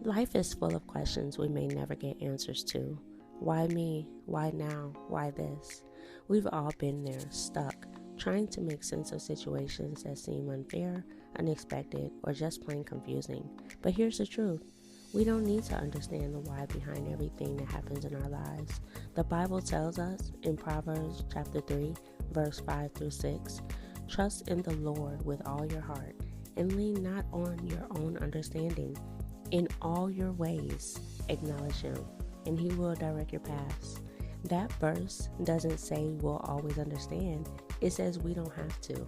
Life is full of questions we may never get answers to. Why me? Why now? Why this? We've all been there, stuck, trying to make sense of situations that seem unfair, unexpected, or just plain confusing. But here's the truth. We don't need to understand the why behind everything that happens in our lives. The Bible tells us in Proverbs chapter 3, verse 5 through 6, trust in the Lord with all your heart and lean not on your own understanding. In all your ways, acknowledge him, and he will direct your paths. That verse doesn't say we'll always understand. It says we don't have to.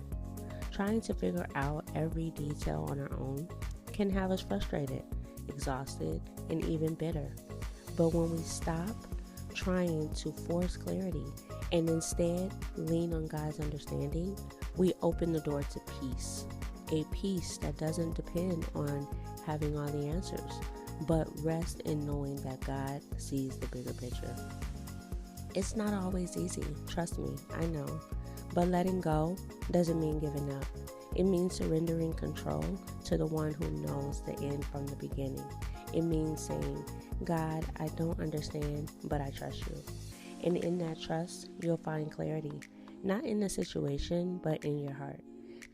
Trying to figure out every detail on our own can have us frustrated, exhausted, and even bitter. But when we stop trying to force clarity and instead lean on God's understanding, we open the door to peace. A peace that doesn't depend on having all the answers, but rest in knowing that God sees the bigger picture. It's not always easy, trust me, I know. But letting go doesn't mean giving up. It means surrendering control to the one who knows the end from the beginning. It means saying, God, I don't understand, but I trust you. And in that trust, you'll find clarity, not in the situation, but in your heart.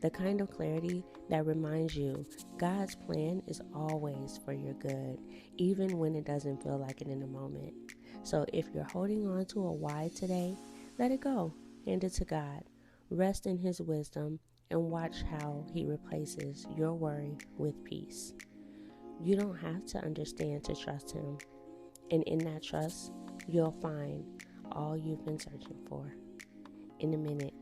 The kind of clarity that reminds you God's plan is always for your good, even when it doesn't feel like it in the moment. So if you're holding on to a why today, let it go. Hand it to God. Rest in his wisdom and watch how he replaces your worry with peace. You don't have to understand to trust him. And in that trust, you'll find all you've been searching for. In a minute,